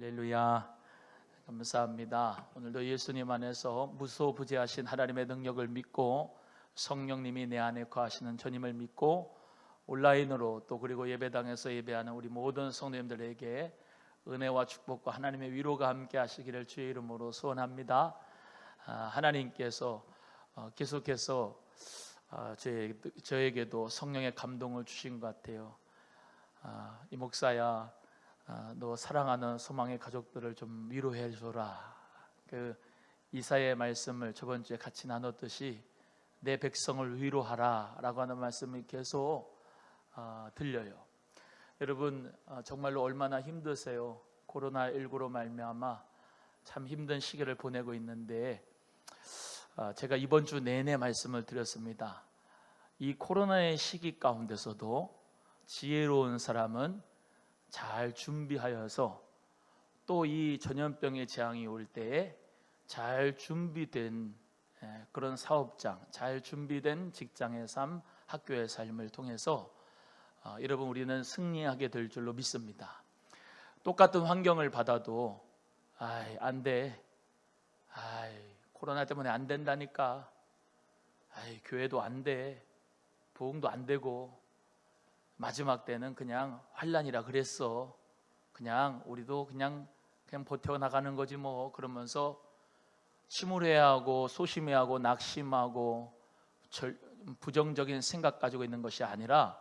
할렐루야. 감사합니다. 오늘도 예수님 안에서 무소부재하신 하나님의 능력을 믿고 성령님이 내 안에 거하시는 주님을 믿고 온라인으로 또 그리고 예배당에서 예배하는 우리 모든 성도님들에게 은혜와 축복과 하나님의 위로가 함께 하시기를 주의 이름으로 소원합니다. 하나님께서 계속해서 저에게도 성령의 감동을 주신 것 같아요. 이 목사야, 너 사랑하는 소망의 가족들을 좀 위로해 줘라. 그 이사야의 말씀을 저번 주에 같이 나눴듯이 내 백성을 위로하라 라고 하는 말씀이 계속 들려요. 여러분, 정말로 얼마나 힘드세요. 코로나19로 말미암아 참 힘든 시기를 보내고 있는데, 제가 이번 주 내내 말씀을 드렸습니다. 이 코로나의 시기 가운데서도 지혜로운 사람은 잘 준비하여서 또 이 전염병의 재앙이 올 때에 잘 준비된 그런 사업장, 잘 준비된 직장의 삶, 학교의 삶을 통해서 여러분, 우리는 승리하게 될 줄로 믿습니다. 똑같은 환경을 받아도 안 돼, 코로나 때문에 안 된다니까, 교회도 안 돼, 부흥도 안 되고, 마지막 때는 그냥 환난이라 그랬어, 그냥 우리도 그냥 버텨나가는 거지 뭐, 그러면서 침울해하고 소심해하고 낙심하고 부정적인 생각 가지고 있는 것이 아니라,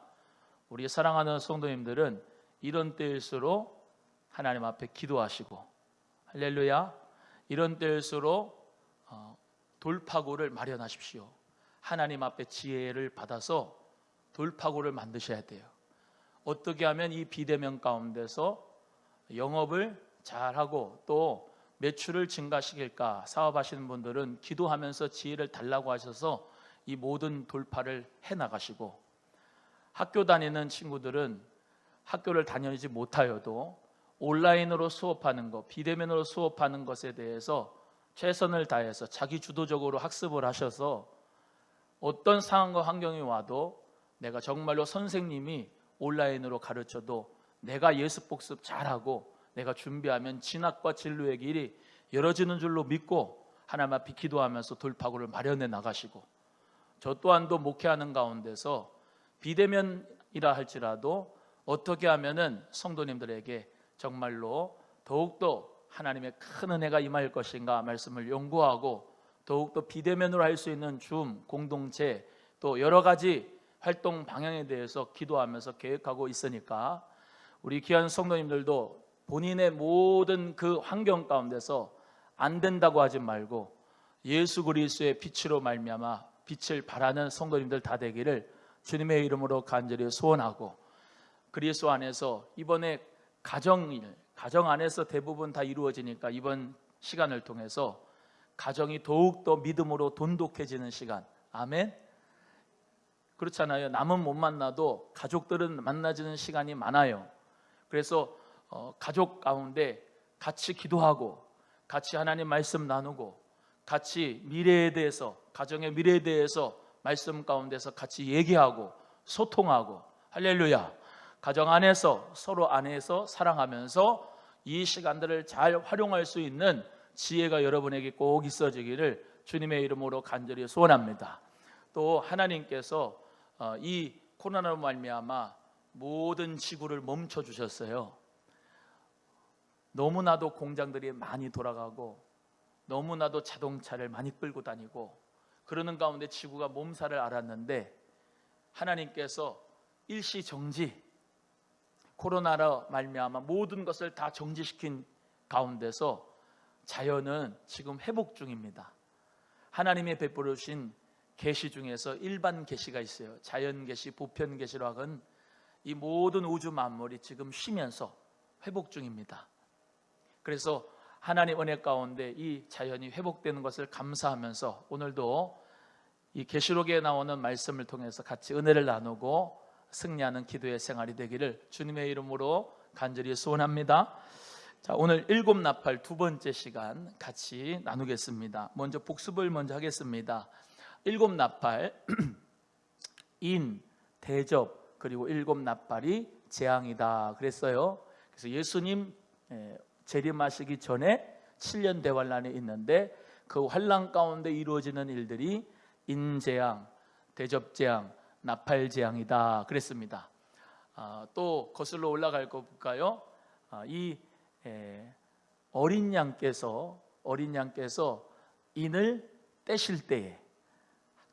우리 사랑하는 성도님들은 이런 때일수록 하나님 앞에 기도하시고, 할렐루야, 이런 때일수록 돌파구를 마련하십시오. 하나님 앞에 지혜를 받아서 돌파구를 만드셔야 돼요. 어떻게 하면 이 비대면 가운데서 영업을 잘하고 또 매출을 증가시킬까? 사업하시는 분들은 기도하면서 지혜를 달라고 하셔서 이 모든 돌파를 해나가시고, 학교 다니는 친구들은 학교를 다니지 못하여도 온라인으로 수업하는 것, 비대면으로 수업하는 것에 대해서 최선을 다해서 자기 주도적으로 학습을 하셔서 어떤 상황과 환경이 와도 내가 정말로 선생님이 온라인으로 가르쳐도 내가 예습 복습 잘하고 내가 준비하면 진학과 진로의 길이 열어지는 줄로 믿고 하나님 앞에 기도하면서 돌파구를 마련해 나가시고, 저 또한도 목회하는 가운데서 비대면이라 할지라도 어떻게 하면은 성도님들에게 정말로 더욱더 하나님의 큰 은혜가 임할 것인가 말씀을 연구하고, 더욱더 비대면으로 할 수 있는 줌, 공동체, 또 여러 가지 활동 방향에 대해서 기도하면서 계획하고 있으니까, 우리 귀한 성도님들도 본인의 모든 그 환경 가운데서 안 된다고 하지 말고 예수 그리스도의 빛으로 말미암아 빛을 발하는 성도님들 다 되기를 주님의 이름으로 간절히 소원하고, 그리스도 안에서 이번에 가정 안에서 대부분 다 이루어지니까 이번 시간을 통해서 가정이 더욱더 믿음으로 돈독해지는 시간, 아멘. 그렇잖아요. 남은 못 만나도 가족들은 만나지는 시간이 많아요. 그래서 가족 가운데 같이 기도하고 같이 하나님 말씀 나누고 같이 미래에 대해서, 가정의 미래에 대해서 말씀 가운데서 같이 얘기하고 소통하고, 할렐루야, 가정 안에서 서로 안에서 사랑하면서 이 시간들을 잘 활용할 수 있는 지혜가 여러분에게 꼭 있어지기를 주님의 이름으로 간절히 소원합니다. 또 하나님께서 이 코로나로 말미암아 모든 지구를 멈춰 주셨어요. 너무나도 공장들이 많이 돌아가고 너무나도 자동차를 많이 끌고 다니고 그러는 가운데 지구가 몸살을 앓았는데, 하나님께서 일시정지, 코로나로 말미암아 모든 것을 다 정지시킨 가운데서 자연은 지금 회복 중입니다. 하나님의 베풀으신 계시 중에서 일반 계시가 있어요. 자연 계시, 보편 계시락은 이 모든 우주 만물이 지금 쉬면서 회복 중입니다. 그래서 하나님 은혜 가운데 이 자연이 회복되는 것을 감사하면서 오늘도 이 계시록에 나오는 말씀을 통해서 같이 은혜를 나누고 승리하는 기도의 생활이 되기를 주님의 이름으로 간절히 소원합니다. 자, 오늘 일곱 나팔 두 번째 시간 같이 나누겠습니다. 먼저 복습을 먼저 하겠습니다. 일곱 나팔, 인, 대접, 그리고 일곱 나팔이 재앙이다 그랬어요. 그래서 예수님 재림하시기 전에 7년 대환란이 있는데 그 환란 가운데 이루어지는 일들이 인재앙, 대접재앙, 나팔재앙이다 그랬습니다. 또 거슬러 올라갈 거 볼까요? 이 어린 양께서 인을 떼실 때에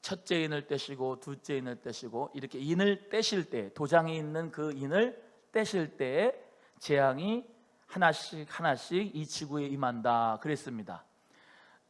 첫째 인을 떼시고 둘째 인을 떼시고 이렇게 인을 떼실 때, 도장이 있는 그 인을 떼실 때에 재앙이 하나씩 이 지구에 임한다 그랬습니다.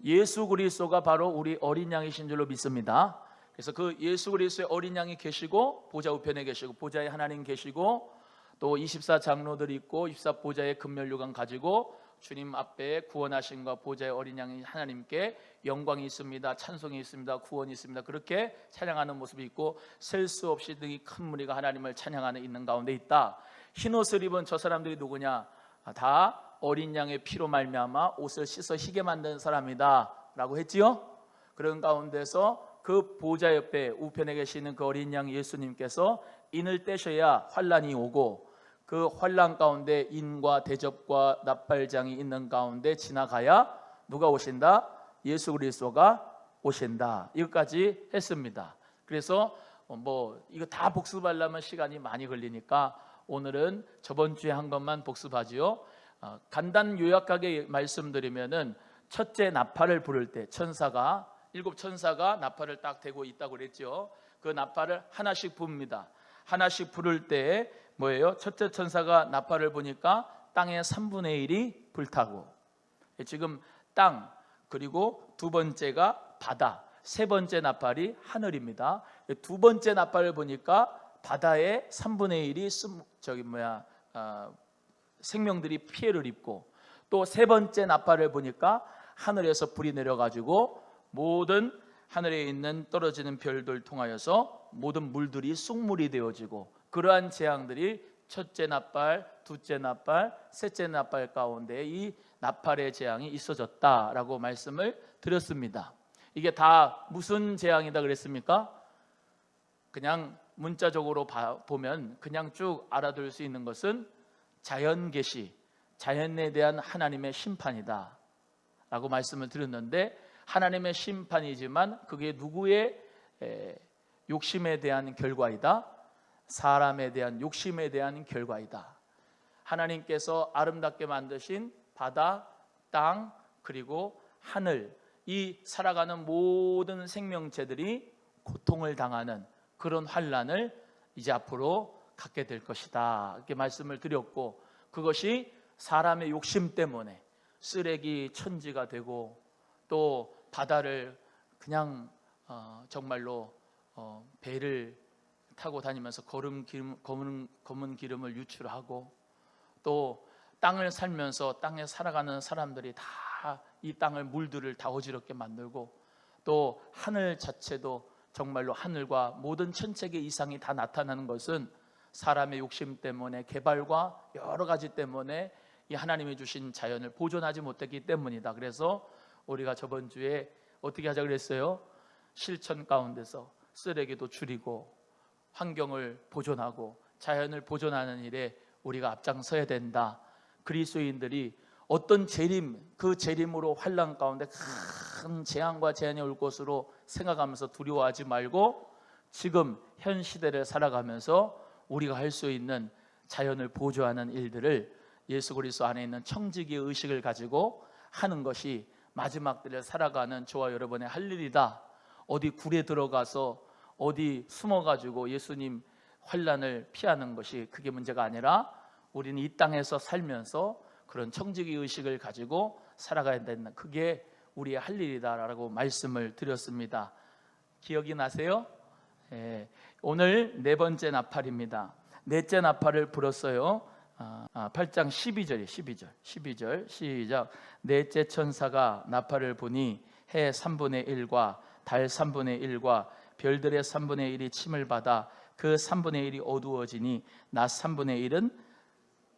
예수 그리스도가 바로 우리 어린 양이신 줄로 믿습니다. 그래서 그 예수 그리스도의 어린 양이 계시고 보좌 우편에 계시고 보좌에 하나님 계시고 또 24장로들이 있고 24보좌의 금면류관 가지고 주님 앞에 구원하심과 보좌의 어린 양이 하나님께 영광이 있습니다, 찬송이 있습니다, 구원이 있습니다, 그렇게 찬양하는 모습이 있고 셀 수 없이 등이 큰 무리가 하나님을 찬양하는 있는 가운데 있다. 흰옷을 입은 저 사람들이 누구냐? 다 어린 양의 피로 말미암아 옷을 씻어 희게 만든 사람이다 라고 했지요. 그런 가운데서 그 보좌 옆에 우편에 계시는 그 어린 양 예수님께서 인을 떼셔야 환란이 오고 그 환란 가운데 인과 대접과 나팔장이 있는 가운데 지나가야 누가 오신다? 예수 그리스도가 오신다. 이것까지 했습니다. 그래서 이거 다 복습하려면 시간이 많이 걸리니까 오늘은 저번 주에 한 것만 복습하지요. 간단 요약하게 말씀드리면은 첫째 나팔을 부를 때 천사가 7천사가 나팔을 딱 대고 있다고 그랬죠. 그 나팔을 하나씩 붑니다. 하나씩 부를 때 뭐예요? 첫째 천사가 나팔을 부니까 땅의 3분의 1이 불타고, 지금 땅, 그리고 두 번째가 바다, 세 번째 나팔이 하늘입니다. 두 번째 나팔을 보니까 바다의 3분의 1이 생명들이 피해를 입고, 또 세 번째 나팔을 보니까 하늘에서 불이 내려가지고 모든 하늘에 있는 떨어지는 별들 통하여서 모든 물들이 쑥물이 되어지고, 그러한 재앙들이 첫째 나팔, 둘째 나팔, 셋째 나팔 가운데 이 나팔의 재앙이 있어졌다라고 말씀을 드렸습니다. 이게 다 무슨 재앙이다 그랬습니까? 그냥 문자적으로 보면 그냥 쭉 알아둘 수 있는 것은 자연 계시, 자연에 대한 하나님의 심판이다 라고 말씀을 드렸는데, 하나님의 심판이지만 그게 누구의 욕심에 대한 결과이다? 사람에 대한 욕심에 대한 결과이다. 하나님께서 아름답게 만드신 바다, 땅, 그리고 하늘, 이 살아가는 모든 생명체들이 고통을 당하는 그런 환란을 이제 앞으로 갖게 될 것이다 이렇게 말씀을 드렸고, 그것이 사람의 욕심 때문에 쓰레기 천지가 되고 또 바다를 그냥 정말로 배를 타고 다니면서 검은 기름을 유출하고, 또 땅을 살면서 땅에 살아가는 사람들이 다 이 땅을 물들을 다 어지럽게 만들고, 또 하늘 자체도 정말로 하늘과 모든 천체계 이상이 다 나타나는 것은 사람의 욕심 때문에, 개발과 여러 가지 때문에 이 하나님이 주신 자연을 보존하지 못했기 때문이다. 그래서 우리가 저번 주에 어떻게 하자 그랬어요? 실천 가운데서 쓰레기도 줄이고 환경을 보존하고 자연을 보존하는 일에 우리가 앞장서야 된다. 그리스도인들이 어떤 재림, 그 재림으로 환난 가운데 큰 재앙과 재난이 올 것으로 생각하면서 두려워하지 말고 지금 현 시대를 살아가면서 우리가 할 수 있는 자연을 보존하는 일들을 예수 그리스도 안에 있는 청지기의 의식을 가지고 하는 것이 마지막 때를 살아가는 저와 여러분의 할 일이다. 어디 굴에 들어가서 어디 숨어가지고 예수님 환난을 피하는 것이 그게 문제가 아니라 우리는 이 땅에서 살면서 그런 청지기 의식을 가지고 살아가야 된다. 그게 우리의 할 일이다라고 말씀을 드렸습니다. 기억이 나세요? 오늘 네 번째 나팔입니다. 넷째 나팔을 불었어요. 8장 12절 시작. 넷째 천사가 나팔을 부니 해 3분의 1과 달 3분의 1과 별들의 3분의 1이 침을 받아 그 3분의 1이 어두워지니 낮 3분의 1은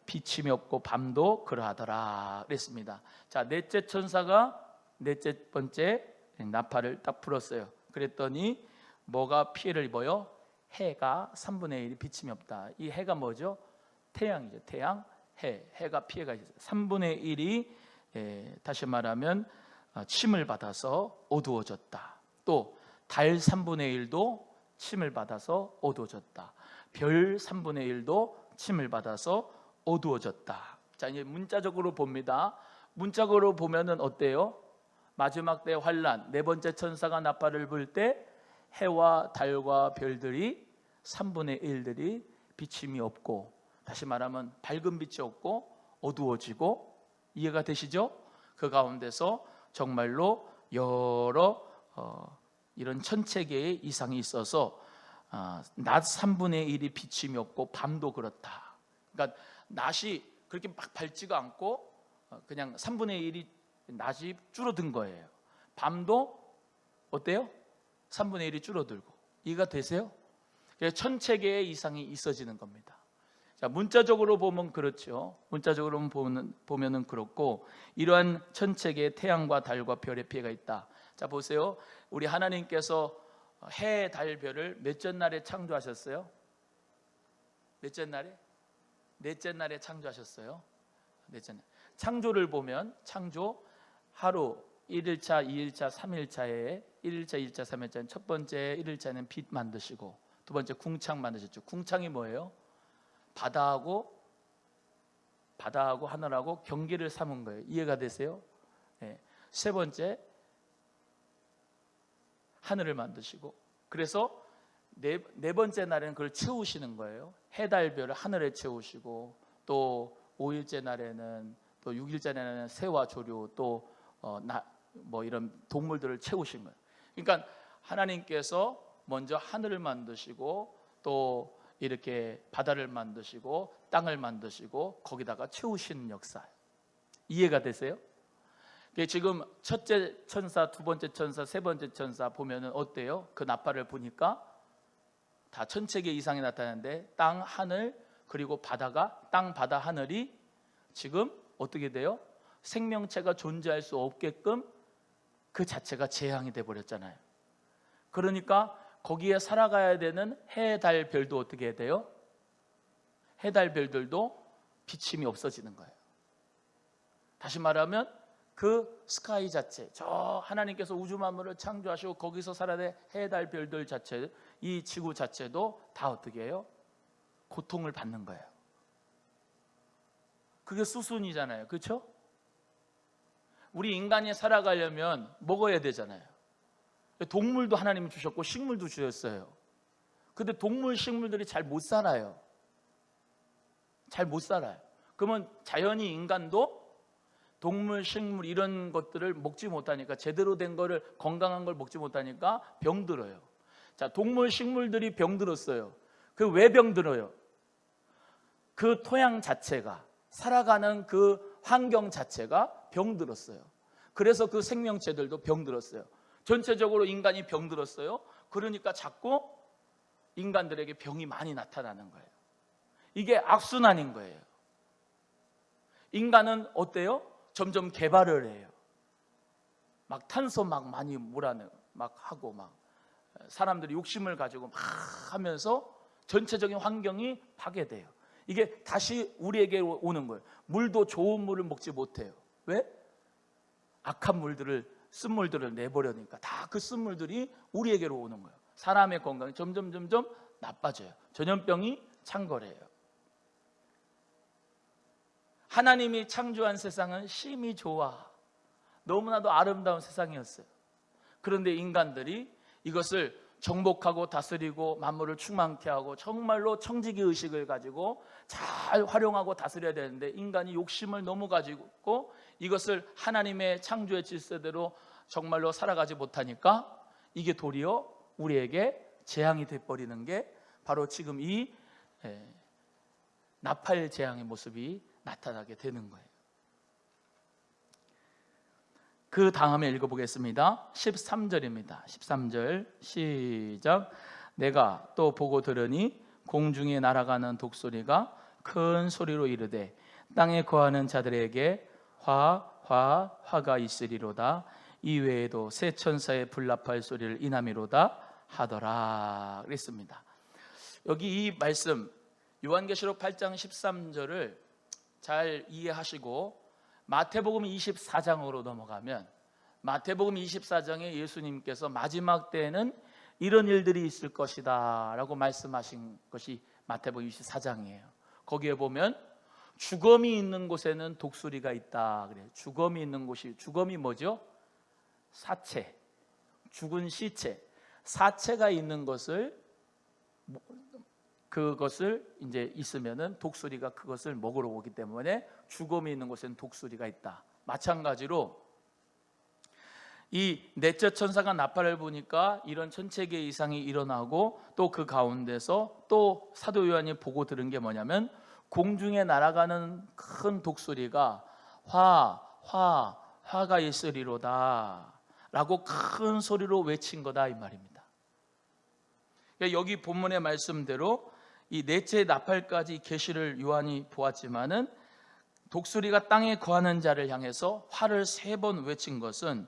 비침이 없고 밤도 그러하더라 그랬습니다. 자, 넷째 천사가 넷째 번째 나팔을 딱 불었어요. 그랬더니 뭐가 피해를 입어요? 해가 3분의 1이 비침이 없다. 이 해가 뭐죠? 태양이죠. 태양. 해가 피해가 있어요. 3분의 1이 다시 말하면 침을 받아서 어두워졌다. 또 달 3분의 1도 침을 받아서 어두워졌다. 별 3분의 1도 침을 받아서 어두워졌다. 자, 이제 문자적으로 봅니다. 문자적으로 보면은 어때요? 마지막 때 환란, 네 번째 천사가 나팔을 불 때 해와 달과 별들이 3분의 1들이 비침이 없고, 다시 말하면 밝은 빛이 없고 어두워지고, 이해가 되시죠? 그 가운데서 정말로 여러 이런 천체계의 이상이 있어서 낮 3분의 1이 비침이 없고 밤도 그렇다. 그러니까 낮이 그렇게 막 밝지가 않고 그냥 3분의 1이 낮이 줄어든 거예요. 밤도 어때요? 3분의 1이 줄어들고. 이해가 되세요? 천체계의 이상이 있어지는 겁니다. 자, 문자적으로 보면 그렇죠. 문자적으로 보면은 그렇고, 이러한 천체계의 태양과 달과 별의 피해가 있다. 자, 보세요. 우리 하나님께서 해, 달, 별을 몇째 날에 창조하셨어요? 몇째 날에? 넷째 날에 창조하셨어요. 넷째 날. 창조를 보면 창조 하루 1일차, 2일차, 3일차에 1일차, 2일차, 3일차는 첫 번째 1일차는 빛 만드시고, 두 번째 궁창 만드셨죠. 궁창이 뭐예요? 바다하고 하늘하고 경계를 삼은 거예요. 이해가 되세요? 네. 세 번째 하늘을 만드시고, 그래서 네 번째 날에는 그걸 채우시는 거예요. 해, 달, 별을 하늘에 채우시고, 또 5일째 날에는, 또 6일째 날에는 새와 조류, 또 이런 동물들을 채우신 거예요. 그러니까 하나님께서 먼저 하늘을 만드시고, 또 이렇게 바다를 만드시고 땅을 만드시고 거기다가 채우시는 역사. 이해가 되세요? 지금 첫째 천사, 두 번째 천사, 세 번째 천사 보면은 어때요? 그 나팔을 보니까 다 천체계 이상이 나타나는데, 땅, 하늘, 그리고 바다가, 땅, 바다, 하늘이 지금 어떻게 돼요? 생명체가 존재할 수 없게끔 그 자체가 재앙이 돼 버렸잖아요. 그러니까 거기에 살아가야 되는 해, 달, 별도 어떻게 해야 돼요? 해, 달, 별들도 비침이 없어지는 거예요. 다시 말하면 그 스카이 자체, 저 하나님께서 우주 만물을 창조하시고 거기서 살아야 될 해, 달, 별들 자체, 이 지구 자체도 다 어떻게 해요? 고통을 받는 거예요. 그게 수순이잖아요. 그렇죠? 우리 인간이 살아가려면 먹어야 되잖아요. 동물도 하나님이 주셨고 식물도 주셨어요. 근데 동물, 식물들이 잘 못 살아요. 잘 못 살아요. 그러면 자연히 인간도 동물, 식물 이런 것들을 먹지 못하니까, 제대로 된 거를, 건강한 걸 먹지 못하니까 병들어요. 자, 동물, 식물들이 병들었어요. 그 왜 병들어요? 그 토양 자체가, 살아가는 그 환경 자체가 병들었어요. 그래서 그 생명체들도 병들었어요. 전체적으로 인간이 병들었어요. 그러니까 자꾸 인간들에게 병이 많이 나타나는 거예요. 이게 악순환인 거예요. 인간은 어때요? 점점 개발을 해요. 막 탄소 막 많이 몰아내고 막 하고, 막 사람들이 욕심을 가지고 막 하면서 전체적인 환경이 파괴돼요. 이게 다시 우리에게 오는 거예요. 물도 좋은 물을 먹지 못해요. 왜? 악한 물들을, 쓴물들을 내버려니까 다 그 쓴물들이 우리에게로 오는 거예요. 사람의 건강이 점점 나빠져요. 전염병이 창궐해요. 하나님이 창조한 세상은 심히 좋아, 너무나도 아름다운 세상이었어요. 그런데 인간들이 이것을 정복하고 다스리고 만물을 충만케 하고 정말로 청지기 의식을 가지고 잘 활용하고 다스려야 되는데, 인간이 욕심을 너무 가지고 이것을 하나님의 창조의 질서대로 정말로 살아가지 못하니까 이게 도리어 우리에게 재앙이 돼버리는 게 바로 지금 이 나팔 재앙의 모습이 나타나게 되는 거예요. 그 다음에 읽어보겠습니다. 13절입니다. 13절 시작. 내가 또 보고 들으니 공중에 날아가는 독소리가 큰 소리로 이르되 땅에 거하는 자들에게 화가 있으리로다. 이외에도 새 천사의 불나팔 소리를 인함이로다 하더라 그랬습니다. 여기 이 말씀 요한계시록 8장 13절을 잘 이해하시고 마태복음 24장으로 넘어가면 마태복음 24장에 예수님께서 마지막 때에는 이런 일들이 있을 것이다 라고 말씀하신 것이 마태복음 24장이에요. 거기에 보면 주검이 있는 곳에는 독수리가 있다 그래요. 주검이 있는 곳이, 주검이 뭐죠? 사체, 죽은 시체, 사체가 있는 것을, 그것을 이제 있으면은 독수리가 그것을 먹으러 오기 때문에 주검이 있는 곳에는 독수리가 있다. 마찬가지로 이 넷째 천사가 나팔을 부니까 이런 천체계 이상이 일어나고, 또 그 가운데서 또 사도 요한이 보고 들은 게 뭐냐면 공중에 날아가는 큰 독수리가 화가 있으리로다 라고 큰 소리로 외친 거다 이 말입니다. 여기 본문의 말씀대로 이 넷째 나팔까지 계시를 요한이 보았지만은 독수리가 땅에 거하는 자를 향해서 화를 3번 외친 것은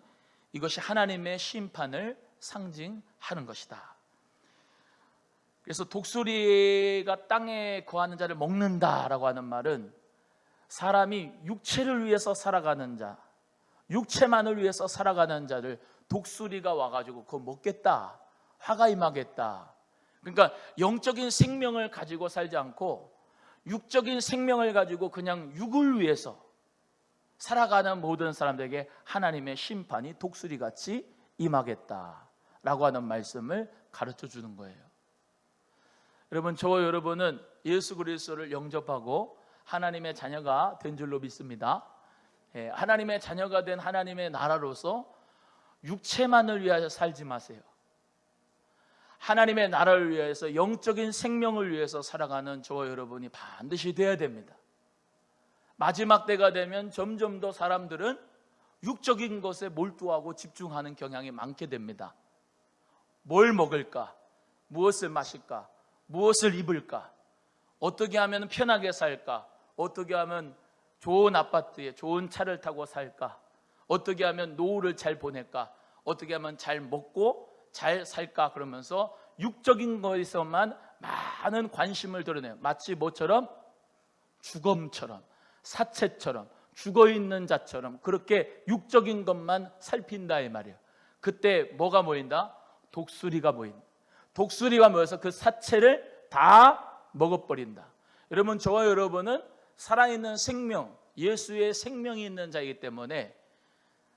이것이 하나님의 심판을 상징하는 것이다. 그래서 독수리가 땅에 거하는 자를 먹는다라고 하는 말은 사람이 육체를 위해서 살아가는 자, 육체만을 위해서 살아가는 자를 독수리가 와가지고 그거 먹겠다, 화가 임하겠다. 그러니까 영적인 생명을 가지고 살지 않고 육적인 생명을 가지고 그냥 육을 위해서 살아가는 모든 사람들에게 하나님의 심판이 독수리같이 임하겠다라고 하는 말씀을 가르쳐 주는 거예요. 여러분, 저와 여러분은 예수 그리스도를 영접하고 하나님의 자녀가 된 줄로 믿습니다. 하나님의 자녀가 된 하나님의 나라로서 육체만을 위하여 살지 마세요. 하나님의 나라를 위해서, 영적인 생명을 위해서 살아가는 저와 여러분이 반드시 돼야 됩니다. 마지막 때가 되면 점점 더 사람들은 육적인 것에 몰두하고 집중하는 경향이 많게 됩니다. 뭘 먹을까? 무엇을 마실까? 무엇을 입을까? 어떻게 하면 편하게 살까? 어떻게 하면 좋은 아파트에 좋은 차를 타고 살까? 어떻게 하면 노후를 잘 보낼까? 어떻게 하면 잘 먹고 잘 살까? 그러면서 육적인 것에서만 많은 관심을 드러내요. 마치 뭐처럼? 주검처럼, 사체처럼, 죽어있는 자처럼 그렇게 육적인 것만 살핀다 이 말이에요. 그때 뭐가 모인다? 독수리가 모인다. 독수리가 모여서 그 사체를 다 먹어버린다. 여러분, 저와 여러분은 살아있는 생명, 예수의 생명이 있는 자이기 때문에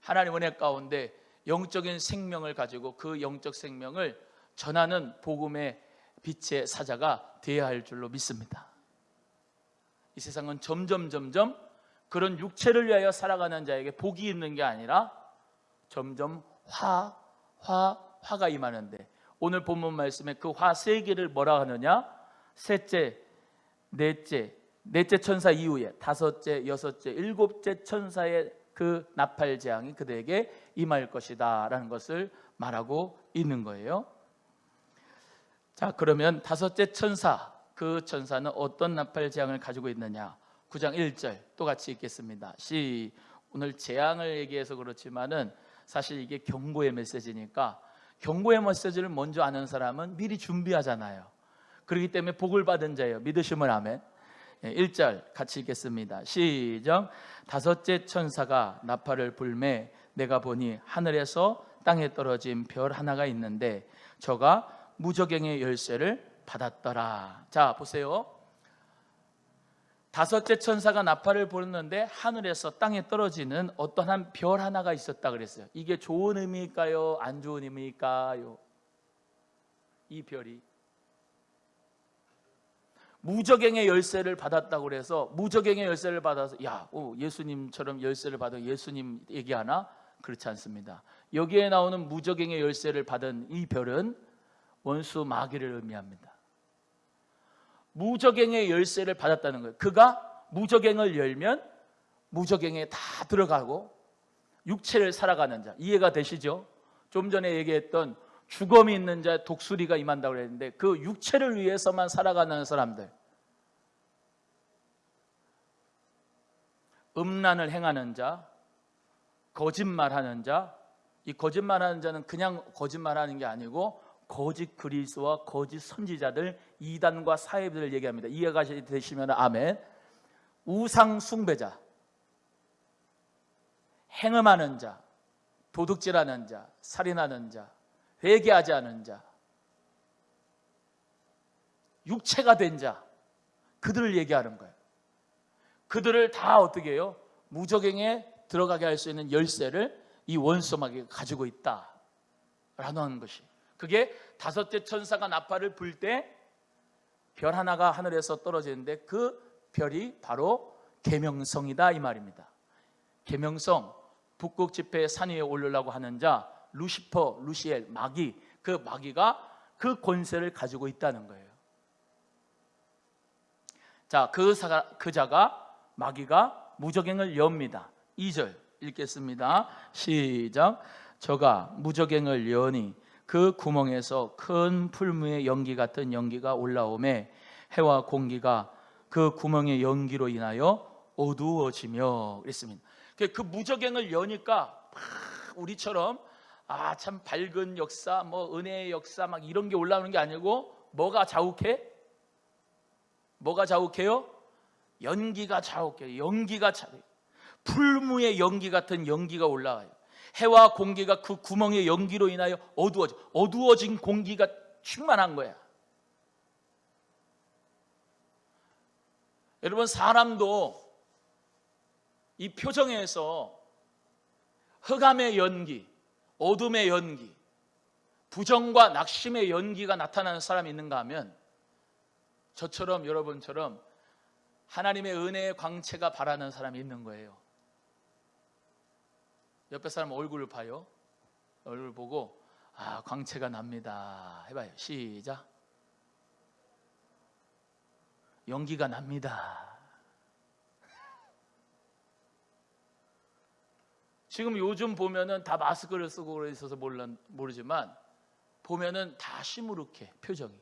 하나님 은혜 가운데 영적인 생명을 가지고 그 영적 생명을 전하는 복음의 빛의 사자가 되어야 할 줄로 믿습니다. 이 세상은 점점 그런 육체를 위하여 살아가는 자에게 복이 있는 게 아니라 점점 화가 임하는데, 오늘 본문 말씀에 그 화 3개를 뭐라 하느냐? 셋째, 넷째 천사 이후에 다섯째, 여섯째, 일곱째 천사의 그 나팔 재앙이 그들에게 임할 것이다 라는 것을 말하고 있는 거예요. 자, 그러면 다섯째 천사, 그 천사는 어떤 나팔 재앙을 가지고 있느냐? 9장 1절 또 같이 읽겠습니다. 오늘 재앙을 얘기해서 그렇지만은 사실 이게 경고의 메시지니까 경고의 메시지를 먼저 아는 사람은 미리 준비하잖아요. 그렇기 때문에 복을 받은 자예요. 믿으시면 아멘. 1절 같이 읽겠습니다. 시작. 다섯째 천사가 나팔을 불매 내가 보니 하늘에서 땅에 떨어진 별 하나가 있는데 저가 무저갱의 열쇠를 받았더라. 자, 보세요. 다섯째 천사가 나팔을 불었는데 하늘에서 땅에 떨어지는 어떠한 별 하나가 있었다 그랬어요. 이게 좋은 의미일까요? 안 좋은 의미일까요? 이 별이 무저갱의 열쇠를 받았다고 그래서 무저갱의 열쇠를 받아서 예수님처럼 열쇠를 받은 예수님 얘기하나? 그렇지 않습니다. 여기에 나오는 무저갱의 열쇠를 받은 이 별은 원수 마귀를 의미합니다. 무저갱의 열쇠를 받았다는 거예요. 그가 무저갱을 열면 무저갱에 다 들어가고 육체를 살아가는 자, 이해가 되시죠? 좀 전에 얘기했던 주검이 있는 자, 독수리가 임한다고 그랬는데 그 육체를 위해서만 살아가는 사람들, 음란을 행하는 자, 거짓말하는 자, 이 거짓말하는 자는 그냥 거짓말하는 게 아니고 거짓 그리스도와 거짓 선지자들, 이단과 사회들을 얘기합니다. 이해가 되시면 아멘. 우상 숭배자, 행음하는 자, 도둑질하는 자, 살인하는 자, 회개하지 않은 자, 육체가 된 자, 그들을 얘기하는 거예요. 그들을 다 어떻게 해요? 무저갱에 들어가게 할 수 있는 열쇠를 이 원수 마귀가 가지고 있다라는 것이, 그게 다섯째 천사가 나팔을 불 때 별 하나가 하늘에서 떨어지는데 그 별이 바로 계명성이다 이 말입니다. 계명성, 북극 지폐의 산 위에 오르려고 하는 자, 루시퍼, 루시엘, 마귀, 그 마귀가 그 권세를 가지고 있다는 거예요. 자, 그 자가, 마귀가 무저갱을 엽니다. 2절 읽겠습니다. 시작. 저가 무저갱을 여니 그 구멍에서 큰 풀무의 연기 같은 연기가 올라오매 해와 공기가 그 구멍의 연기로 인하여 어두워지며 그랬습니다. 그 무저갱을 여니까 우리처럼 참 밝은 역사, 뭐 은혜의 역사 막 이런 게 올라오는 게 아니고 뭐가 자욱해? 뭐가 자욱해요? 연기가 자욱해요. 연기가 자욱해요. 풀무의 연기 같은 연기가 올라와요. 해와 공기가 그 구멍의 연기로 인하여 어두워진 공기가 충만한 거야. 여러분, 사람도 이 표정에서 흑암의 연기, 어둠의 연기, 부정과 낙심의 연기가 나타나는 사람이 있는가 하면 저처럼, 여러분처럼 하나님의 은혜의 광채가 바라는 사람이 있는 거예요. 옆에 사람 얼굴을 봐요. 얼굴 보고 광채가 납니다 해봐요. 시작. 연기가 납니다. 지금 요즘 보면은 다 마스크를 쓰고 있어서 모르지만 보면은 다 시무룩해, 표정이.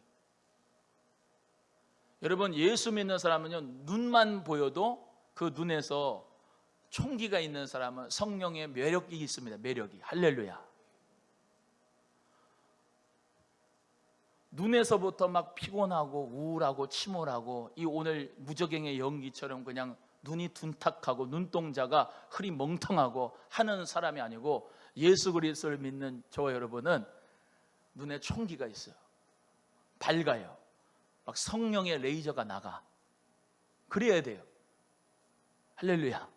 여러분, 예수 믿는 사람은요, 눈만 보여도 그 눈에서 총기가 있는 사람은 성령의 매력이 있습니다. 매력이. 할렐루야. 눈에서부터 막 피곤하고 우울하고 침울하고 이 오늘 무저갱의 연기처럼 그냥 눈이 둔탁하고 눈동자가 흐리멍텅하고 하는 사람이 아니고, 예수 그리스도를 믿는 저와 여러분은 눈에 총기가 있어요. 밝아요. 막 성령의 레이저가 나가. 그래야 돼요. 할렐루야.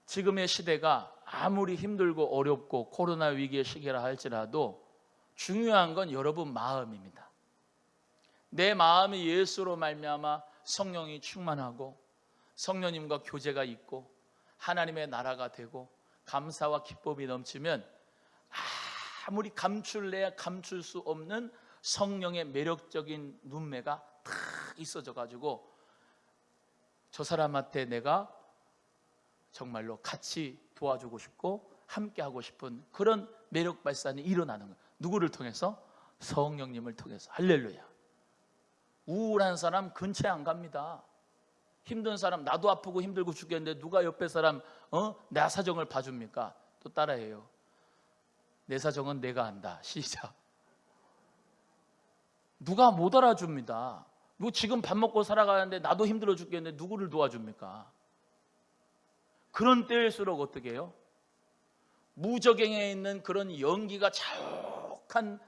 지금의 시대가 아무리 힘들고 어렵고 코로나 위기의 시기라 할지라도 중요한 건 여러분 마음입니다. 내 마음이 예수로 말미암아 성령이 충만하고 성령님과 교제가 있고 하나님의 나라가 되고 감사와 기쁨이 넘치면 아무리 감출래야 감출 수 없는 성령의 매력적인 눈매가 탁 있어져 가지고 저 사람한테 내가 정말로 같이 도와주고 싶고 함께 하고 싶은 그런 매력 발산이 일어나는 거예요. 누구를 통해서? 성령님을 통해서. 할렐루야. 우울한 사람 근처에 안 갑니다. 힘든 사람, 나도 아프고 힘들고 죽겠는데 누가 옆에 사람 내 사정을 봐줍니까? 또 따라해요. 내 사정은 내가 안다. 시작. 누가 못 알아줍니다. 지금 밥 먹고 살아가는데 나도 힘들어 죽겠는데 누구를 도와줍니까? 그런 때일수록 어떻게 해요? 무저갱에 있는 그런 연기가 자욱한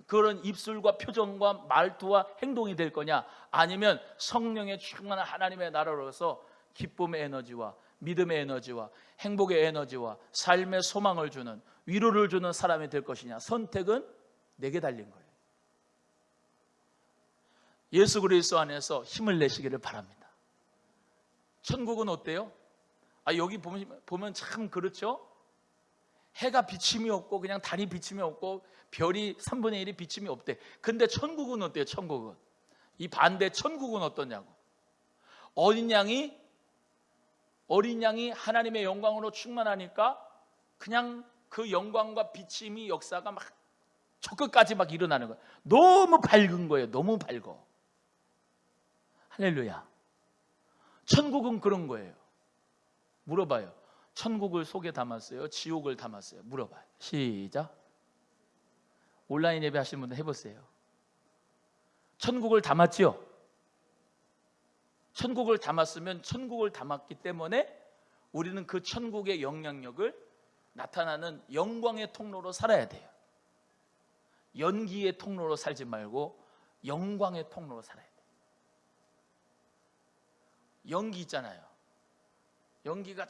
그런 입술과 표정과 말투와 행동이 될 거냐, 아니면 성령의 충만한 하나님의 나라로서 기쁨의 에너지와 믿음의 에너지와 행복의 에너지와 삶의 소망을 주는, 위로를 주는 사람이 될 것이냐. 선택은 내게 달린 거예요. 예수 그리스도 안에서 힘을 내시기를 바랍니다. 천국은 어때요? 여기 보면 참 그렇죠? 해가 비침이 없고 그냥 달이 비침이 없고 별이 3분의 1이 비침이 없대. 근데 천국은 어때요? 천국은 이 반대, 천국은 어떠냐고. 어린 양이 하나님의 영광으로 충만하니까 그냥 그 영광과 비침이 역사가 막 저 끝까지 막 일어나는 거예요. 너무 밝은 거예요. 너무 밝어. 할렐루야. 천국은 그런 거예요. 물어봐요. 천국을 속에 담았어요? 지옥을 담았어요? 물어봐요. 시작. 온라인 예배 하시는 분들 해보세요. 천국을 담았지요. 천국을 담았으면 천국을 담았기 때문에 우리는 그 천국의 영향력을 나타나는 영광의 통로로 살아야 돼요. 연기의 통로로 살지 말고 영광의 통로로 살아야 돼요. 연기 있잖아요. 연기가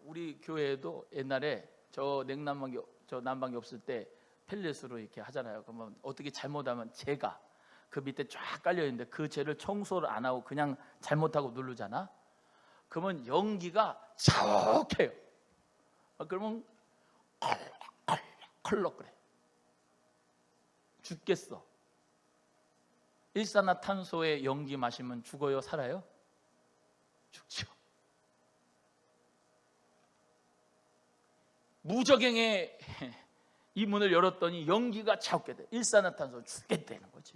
우리 교회에도 옛날에 저 난방기 없을 때 펠렛으로 이렇게 하잖아요. 그러면 어떻게 잘못하면 재가 그 밑에 쫙 깔려 있는데 그 재를 청소를 안 하고 그냥 잘못하고 누르잖아. 그러면 연기가 자욱해요. 그러면 컬럭거려. 죽겠어. 일산화탄소의 연기 마시면 죽어요, 살아요? 죽죠. 무적행에 이 문을 열었더니 연기가 차오게 돼. 일산화탄소 죽게 되는 거지.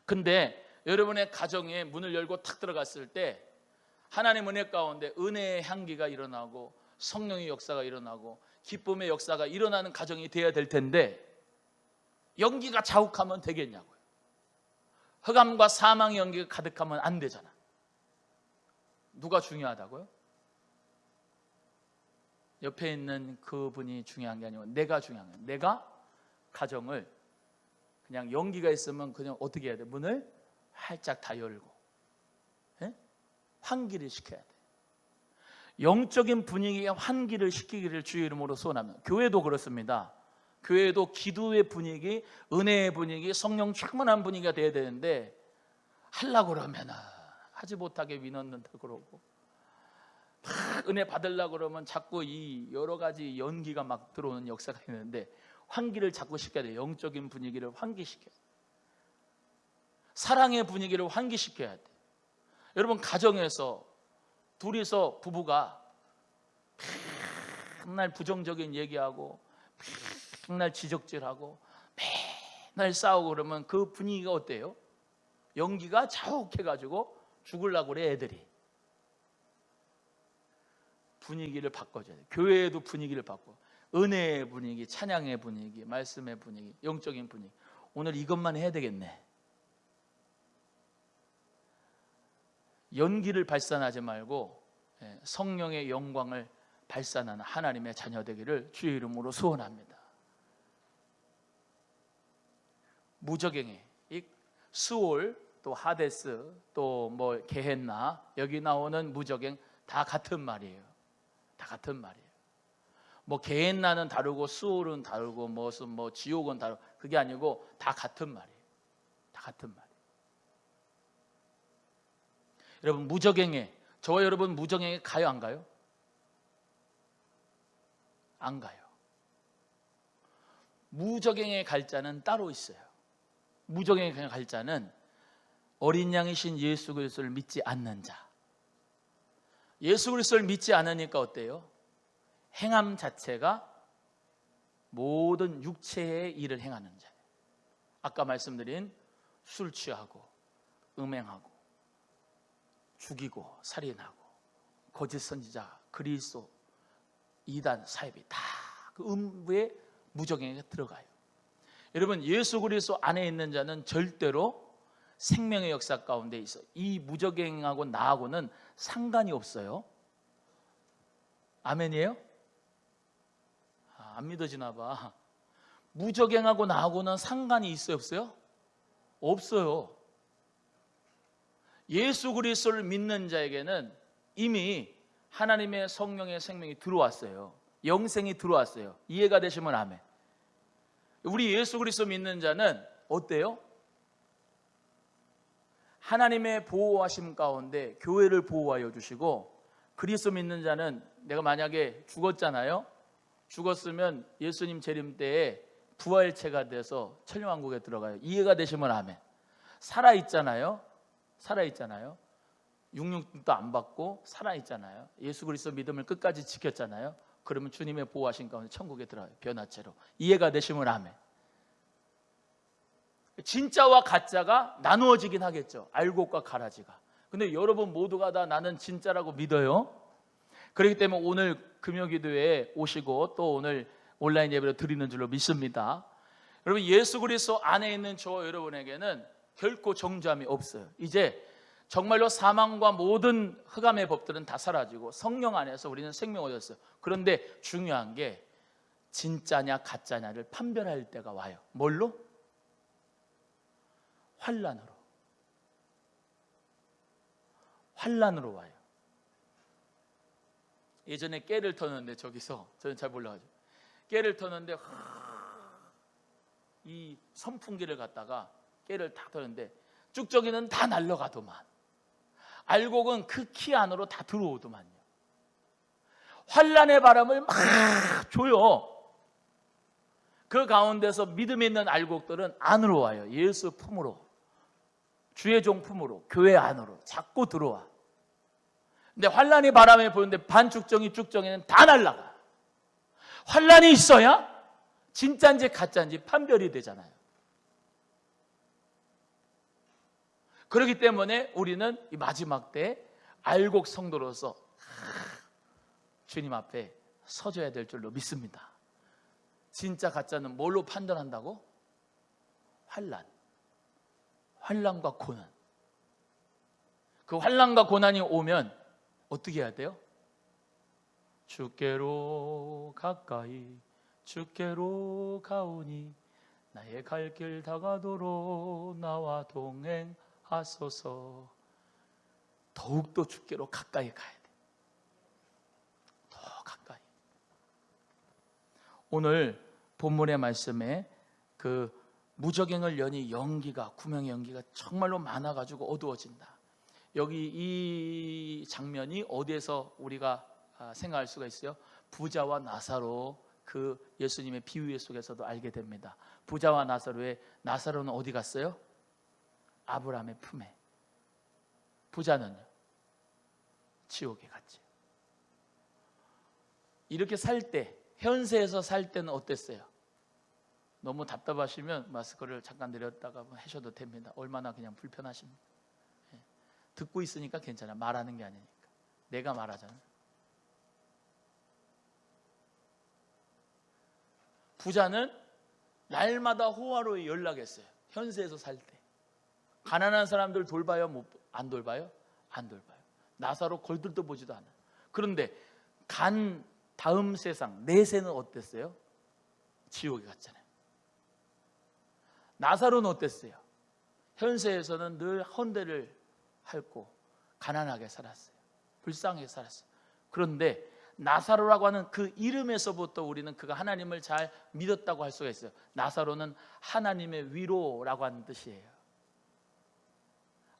근데 여러분의 가정에 문을 열고 탁 들어갔을 때 하나님 은혜 가운데 은혜의 향기가 일어나고 성령의 역사가 일어나고 기쁨의 역사가 일어나는 가정이 되어야 될 텐데 연기가 자욱하면 되겠냐고요. 흑암과 사망의 연기가 가득하면 안 되잖아. 누가 중요하다고요? 옆에 있는 그분이 중요한 게 아니고 내가 중요한 거예요. 내가 가정을 그냥 연기가 있으면 그냥 어떻게 해야 돼? 문을 활짝 다 열고 환기를 시켜야 돼. 영적인 분위기에 환기를 시키기를 주의 이름으로 소원합니다. 교회도 그렇습니다. 교회도 기도의 분위기, 은혜의 분위기, 성령 충만한 분위기가 돼야 되는데 하려고 그러면 하지 못하게 위넣는다 그러고 막 은혜 받으려고 그러면 자꾸 이 여러 가지 연기가 막 들어오는 역사가 있는데 환기를 자꾸 시켜야 돼요. 영적인 분위기를 환기시켜야 돼요. 사랑의 분위기를 환기시켜야 돼요. 여러분 가정에서 둘이서 부부가 맨날 부정적인 얘기하고 맨날 지적질하고 맨날 싸우고 그러면 그 분위기가 어때요? 연기가 자욱해가지고 죽으려고 그래 애들이. 분위기를 바꿔줘야 돼요. 교회에도 분위기를 바꿔. 은혜의 분위기, 찬양의 분위기, 말씀의 분위기, 영적인 분위기. 오늘 이것만 해야 되겠네. 연기를 발산하지 말고 성령의 영광을 발산하는 하나님의 자녀 되기를 주의 이름으로 소원합니다. 무적행에 이 스올 또 하데스 또 뭐 게헨나 여기 나오는 무적행 다 같은 말이에요. 다 같은 말이에요. 뭐 게헨나는 다르고 스올은 다르고 무슨 뭐 지옥은 다르고 그게 아니고 다 같은 말이에요. 다 같은 말이에요. 여러분 무적행에 저와 여러분 무적행에 가요 안 가요? 안 가요. 무적행에 갈 자는 따로 있어요. 무적행에 갈 자는 어린 양이신 예수 그리스도를 믿지 않는 자. 예수 그리스도를 믿지 않으니까 어때요? 행함 자체가 모든 육체의 일을 행하는 자예요. 아까 말씀드린 술 취하고 음행하고 죽이고 살인하고 거짓 선지자 그리스도 이단 사이비 다 그 음부의 무적행에 들어가요. 여러분 예수 그리스도 안에 있는 자는 절대로 생명의 역사 가운데 있어. 이 무적행하고 나하고는 상관이 없어요. 아멘이에요? 안 믿어지나 봐. 무적행하고 나하고는 상관이 있어요, 없어요? 없어요. 예수 그리스도를 믿는 자에게는 이미 하나님의 성령의 생명이 들어왔어요. 영생이 들어왔어요. 이해가 되시면 아멘. 우리 예수 그리스도 믿는 자는 어때요? 하나님의 보호하심 가운데 교회를 보호하여 주시고 그리스도 믿는 자는 내가 만약에 죽었잖아요. 죽었으면 예수님 재림 때에 부활체가 돼서 천년왕국에 들어가요. 이해가 되시면 아멘. 살아있잖아요. 살아있잖아요. 육육도 안 받고 살아있잖아요. 예수 그리스도 믿음을 끝까지 지켰잖아요. 그러면 주님의 보호하신 가운데 천국에 들어가요. 변화체로. 이해가 되시면 아멘. 진짜와 가짜가 나누어지긴 하겠죠. 알곡과 가라지가. 근데 여러분 모두가 다 나는 진짜라고 믿어요. 그렇기 때문에 오늘 금요기도에 오시고 또 오늘 온라인 예배를 드리는 줄로 믿습니다. 여러분, 예수 그리스도 안에 있는 저와 여러분에게는 결코 정죄함이 없어요. 이제 정말로 사망과 모든 흑암의 법들은 다 사라지고 성령 안에서 우리는 생명을 얻었어요. 그런데 중요한 게 진짜냐 가짜냐를 판별할 때가 와요. 뭘로? 환난으로. 환난으로 와요. 예전에 깨를 터는데, 저기서 저는 잘 몰라가지고 깨를 터는데 이 선풍기를 갖다가 깨를 다 터는데 쭉저기는 다 날아가더만, 알곡은 그 키 안으로 다 들어오더만요. 환난의 바람을 막 줘요. 그 가운데서 믿음 있는 알곡들은 안으로 와요. 예수 품으로, 주의 종 품으로, 교회 안으로 자꾸 들어와. 근데 환난이 바람에 부는데 반죽정이 쭉정이는 다 날아가. 환난이 있어야 진짜인지 가짜인지 판별이 되잖아요. 그렇기 때문에 우리는 이 마지막 때 알곡 성도로서 주님 앞에 서줘야 될 줄로 믿습니다. 진짜 가짜는 뭘로 판단한다고? 환난과 고난. 그 환난과 고난이 오면 어떻게 해야 돼요? 주께로 가까이 주께로 가오니 나의 갈 길 다가도록 나와 동행하소서. 더욱더 주께로 가까이 가야 돼. 더 가까이. 오늘 본문의 말씀에 그 무적행을 여니 연기가, 구명의 연기가 정말로 많아가지고 어두워진다. 여기 이 장면이 어디에서 우리가 생각할 수가 있어요? 부자와 나사로, 그 예수님의 비유 속에서도 알게 됩니다. 부자와 나사로는 어디 갔어요? 아브라함의 품에. 부자는요? 지옥에 갔지. 이렇게 살 때, 현세에서 살 때는 어땠어요? 너무 답답하시면 마스크를 잠깐 내렸다가 하셔도 됩니다. 얼마나 그냥 불편하십니까? 듣고 있으니까 괜찮아. 말하는 게 아니니까. 내가 말하잖아. 부자는 날마다 호화로이 연락했어요. 현세에서 살 때. 가난한 사람들 돌봐요? 안 돌봐요? 안 돌봐요. 나사로 걸들도 보지도 않아요. 그런데 간 다음 세상, 내세는 어땠어요? 지옥에 갔잖아요. 나사로는 어땠어요? 현세에서는 늘 헌대를 핥고 가난하게 살았어요. 불쌍하게 살았어요. 그런데 나사로라고 하는 그 이름에서부터 우리는 그가 하나님을 잘 믿었다고 할 수가 있어요. 나사로는 하나님의 위로라고 하는 뜻이에요.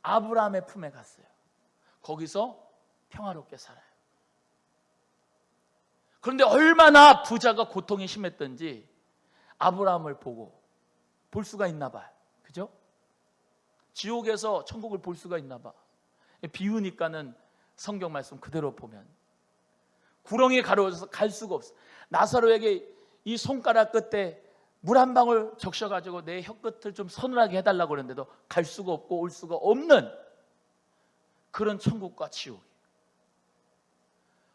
아브라함의 품에 갔어요. 거기서 평화롭게 살아요. 그런데 얼마나 부자가 고통이 심했던지 아브라함을 보고 볼 수가 있나 봐요. 그죠? 지옥에서 천국을 볼 수가 있나 봐. 비우니까는 성경 말씀 그대로 보면 구렁이에 가려워져서 갈 수가 없어. 나사로에게 이 손가락 끝에 물 한 방울 적셔가지고 내 혀끝을 좀 서늘하게 해달라고 그러는데도 갈 수가 없고 올 수가 없는 그런 천국과 지옥이에요.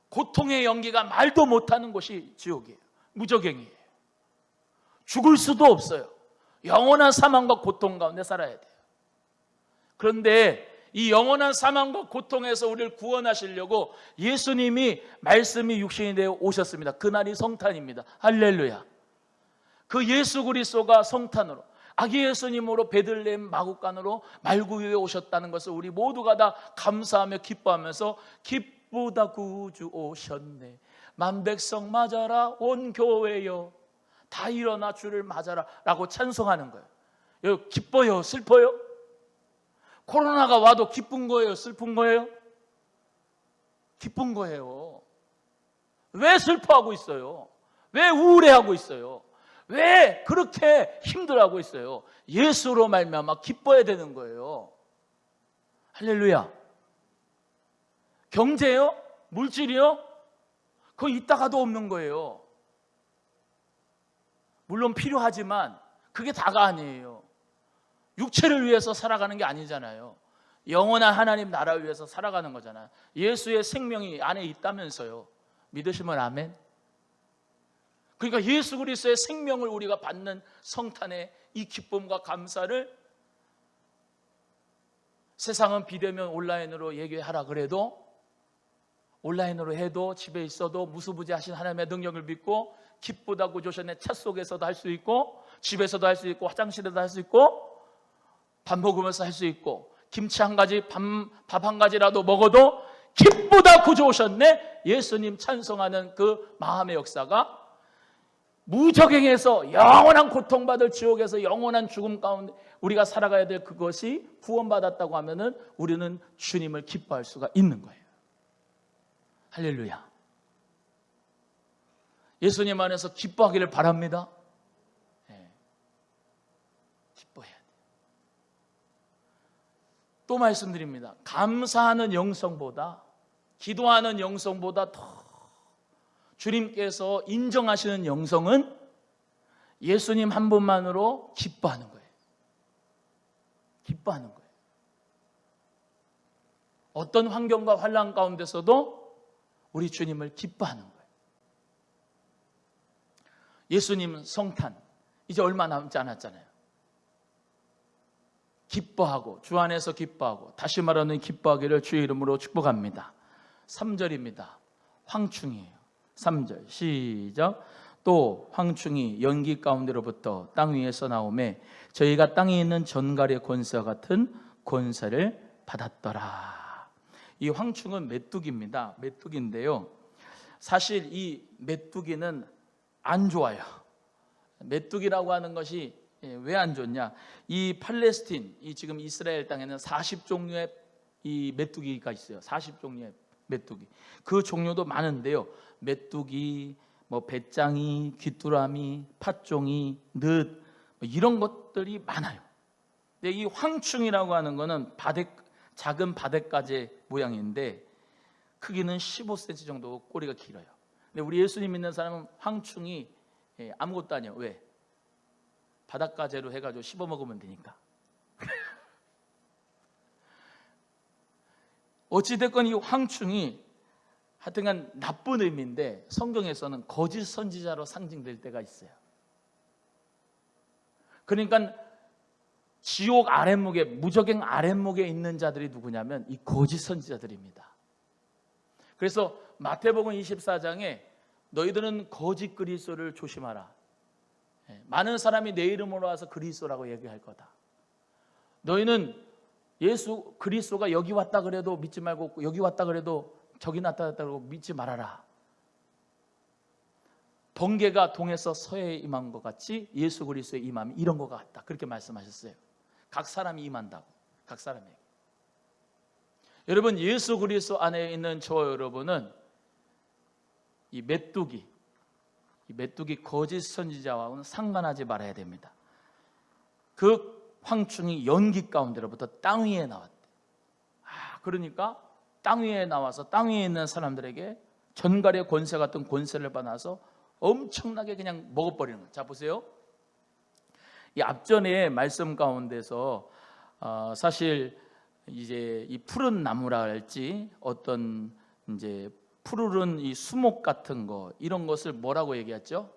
고통의 연기가 말도 못하는 곳이 지옥이에요. 무적행이에요. 죽을 수도 없어요. 영원한 사망과 고통 가운데 살아야 돼요. 그런데 이 영원한 사망과 고통에서 우리를 구원하시려고 예수님이 말씀이 육신이 되어 오셨습니다. 그날이 성탄입니다. 할렐루야. 그 예수 그리스도가 성탄으로, 아기 예수님으로 베들레헴 마구간으로 말구유에 오셨다는 것을 우리 모두가 다 감사하며 기뻐하면서 기쁘다 구주 오셨네, 만백성 맞아라 온 교회여 다 일어나 주를 맞아라 라고 찬송하는 거예요. 여러분, 기뻐요? 슬퍼요? 코로나가 와도 기쁜 거예요? 슬픈 거예요? 기쁜 거예요. 왜 슬퍼하고 있어요? 왜 우울해하고 있어요? 왜 그렇게 힘들어하고 있어요? 예수로 말미암아 기뻐야 되는 거예요. 할렐루야. 경제요? 물질이요? 그거 있다가도 없는 거예요. 물론 필요하지만 그게 다가 아니에요. 육체를 위해서 살아가는 게 아니잖아요. 영원한 하나님 나라를 위해서 살아가는 거잖아요. 예수의 생명이 안에 있다면서요. 믿으시면 아멘. 그러니까 예수 그리스도의 생명을 우리가 받는 성탄의 이 기쁨과 감사를 세상은 비대면 온라인으로 얘기하라 그래도, 온라인으로 해도 집에 있어도 무수부지하신 하나님의 능력을 믿고 기쁘다 구조션의 차 속에서도 할 수 있고, 집에서도 할 수 있고, 화장실에도 할 수 있고, 밥 먹으면서 할 수 있고, 김치 한 가지, 밥 한 가지라도 먹어도 기쁘다 구조오셨네, 예수님 찬송하는 그 마음의 역사가 무적행에서 영원한 고통받을 지옥에서 영원한 죽음 가운데 우리가 살아가야 될 그것이 구원받았다고 하면은 우리는 주님을 기뻐할 수가 있는 거예요. 할렐루야. 예수님 안에서 기뻐하기를 바랍니다. 네. 기뻐해야 돼요. 또 말씀드립니다. 감사하는 영성보다, 기도하는 영성보다 더 주님께서 인정하시는 영성은 예수님 한 분만으로 기뻐하는 거예요. 기뻐하는 거예요. 어떤 환경과 환난 가운데서도 우리 주님을 기뻐하는 거예요. 예수님 성탄 이제 얼마 남지 않았잖아요. 기뻐하고, 주 안에서 기뻐하고, 다시 말하는 기뻐하기를 주의 이름으로 축복합니다. 3절입니다. 황충이에요. 3절 시작. 또 황충이 연기 가운데로부터 땅 위에서 나오매 저희가 땅에 있는 전갈의 권세와 같은 권세를 받았더라. 이 황충은 메뚜기입니다. 메뚜기인데요, 사실 이 메뚜기는 안 좋아요. 메뚜기라고 하는 것이 왜 안 좋냐, 이 팔레스틴, 이 지금 이스라엘 땅에는 40종류의 이 메뚜기가 있어요. 40종류의 메뚜기. 그 종류도 많은데요, 메뚜기, 뭐 배짱이, 귀뚜라미, 팥종이, 늑, 이런 것들이 많아요. 근데 이 황충이라고 하는 거는 작은 바데가재 모양인데 크기는 15cm 정도, 꼬리가 길어요. 근데 우리 예수님 믿는 사람은 황충이 아무것도 아니에요. 왜? 바닷가재로 해가지고 씹어 먹으면 되니까. 어찌됐건 이 황충이 하여튼간 나쁜 의미인데 성경에서는 거짓 선지자로 상징될 때가 있어요. 그러니까 지옥 아랫목에, 무적행 아랫목에 있는 자들이 누구냐면 이 거짓 선지자들입니다. 그래서 마태복음 24장에 너희들은 거짓 그리스도를 조심하라. 많은 사람이 내 이름으로 와서 그리스도라고 얘기할 거다. 너희는 예수 그리스도가 여기 왔다 그래도 믿지 말고, 여기 왔다 그래도 저기 나타났다고 믿지 말아라. 번개가 동에서 서해에 임한 것 같이 예수 그리스도의 임함이 이런 것 같다. 그렇게 말씀하셨어요. 각 사람이 임한다고. 각 사람에게. 여러분, 예수 그리스도 안에 있는 저 여러분은 이 메뚜기 거짓 선지자와는 상관하지 말아야 됩니다. 그 황충이 연기 가운데로부터 땅 위에 나왔대. 그러니까 땅 위에 나와서 땅 위에 있는 사람들에게 전갈의 권세 같은 권세를 받아서 엄청나게 그냥 먹어버리는 거예요. 자, 보세요. 이 앞전에 말씀 가운데서 사실 이제 이 푸른 나무라 할지 어떤 이제 푸르른 이 수목 같은 거, 이런 것을 뭐라고 얘기했죠?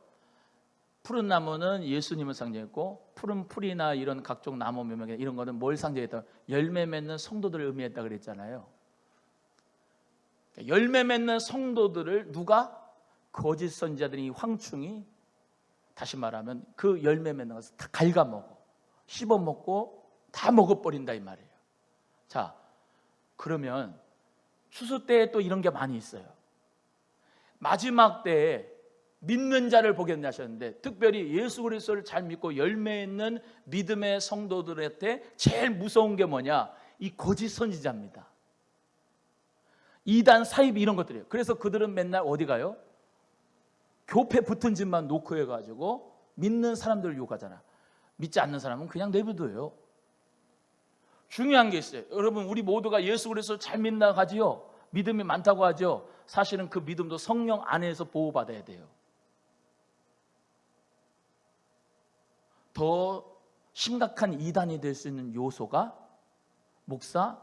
푸른 나무는 예수님을 상징했고, 푸른 풀이나 이런 각종 나무 묘목 이런 거는 뭘 상징했다? 열매 맺는 성도들을 의미했다 그랬잖아요. 열매 맺는 성도들을 누가? 거짓 선지자들이, 황충이, 다시 말하면 그 열매 맺는 것을 다 갉아먹어, 씹어먹고 다 먹어버린다 이 말이에요. 자, 그러면 추수 때에 또 이런 게 많이 있어요. 마지막 때에 믿는 자를 보겠냐 하셨는데, 특별히 예수 그리스도를 잘 믿고 열매 있는 믿음의 성도들한테 제일 무서운 게 뭐냐? 이 거짓 선지자입니다. 이단, 사입 이런 것들이에요. 그래서 그들은 맨날 어디 가요? 교패 붙은 집만 놓고 해가지고 믿는 사람들을 유혹하잖아. 믿지 않는 사람은 그냥 내버려둬요. 중요한 게 있어요. 여러분, 우리 모두가 예수 그리스도를 잘 믿는다고 하지요. 믿음이 많다고 하죠. 사실은 그 믿음도 성령 안에서 보호받아야 돼요. 더 심각한 이단이 될 수 있는 요소가 목사,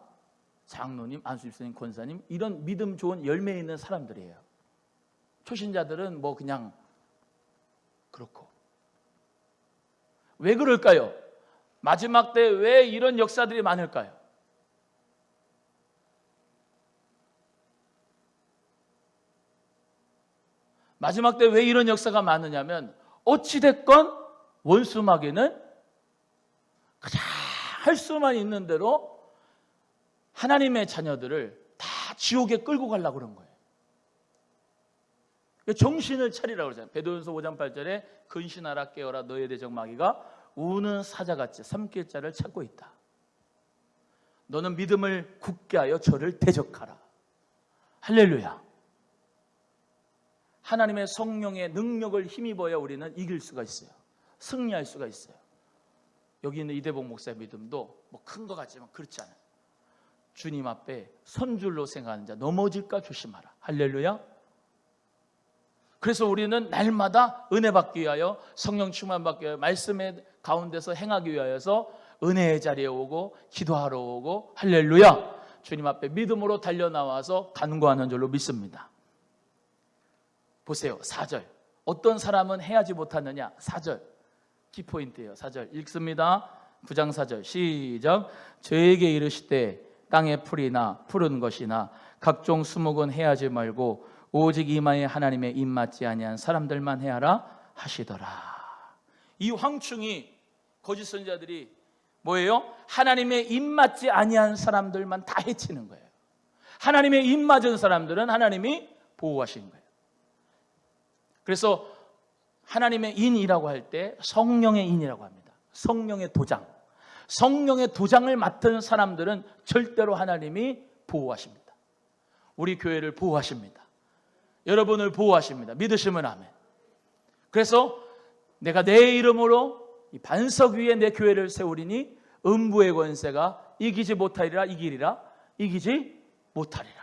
장로님, 안수집사님, 권사님, 이런 믿음 좋은 열매 있는 사람들이에요. 초신자들은 뭐 그냥 그렇고. 왜 그럴까요? 마지막 때 왜 이런 역사들이 많을까요? 마지막 때 왜 이런 역사가 많으냐면 어찌됐건 원수마귀는 그냥 할 수만 있는 대로 하나님의 자녀들을 다 지옥에 끌고 가려고 그런 거예요. 정신을 차리라고 그러잖아요. 베드로전서 5장 8절에 근신하라 깨어라 너의 대적 마귀가 우는 사자같이 삼킬 자를 찾고 있다. 너는 믿음을 굳게 하여 저를 대적하라. 할렐루야. 하나님의 성령의 능력을 힘입어야 우리는 이길 수가 있어요. 승리할 수가 있어요. 여기 있는 이대복 목사의 믿음도 뭐 큰 것 같지만 그렇지 않아요. 주님 앞에 선줄로 생각하는 자 넘어질까 조심하라. 할렐루야. 그래서 우리는 날마다 은혜 받기 위하여 성령 충만 받기 위하여 말씀의 가운데서 행하기 위하여서 은혜의 자리에 오고 기도하러 오고 할렐루야. 주님 앞에 믿음으로 달려나와서 간구하는 줄로 믿습니다. 보세요. 4절. 어떤 사람은 해야지 못하느냐. 4절. 키포인트예요. 4절 읽습니다. 9장 4절 시작. 저에게 이르시되 땅의 풀이나 푸른 것이나 각종 수목은 해하지 말고 오직 이마에 하나님의 입맞지 아니한 사람들만 해하라 하시더라. 이 황충이 거짓 선지자들이 뭐예요? 하나님의 입맞지 아니한 사람들만 다 해치는 거예요. 하나님의 입맞은 사람들은 하나님이 보호하시는 거예요. 그래서 하나님의 인이라고 할 때 성령의 인이라고 합니다. 성령의 도장. 성령의 도장을 맡은 사람들은 절대로 하나님이 보호하십니다. 우리 교회를 보호하십니다. 여러분을 보호하십니다. 믿으시면 아멘. 그래서 내가 내 이름으로 이 반석 위에 내 교회를 세우리니 음부의 권세가 이기지 못하리라. 이기리라. 이기지 못하리라.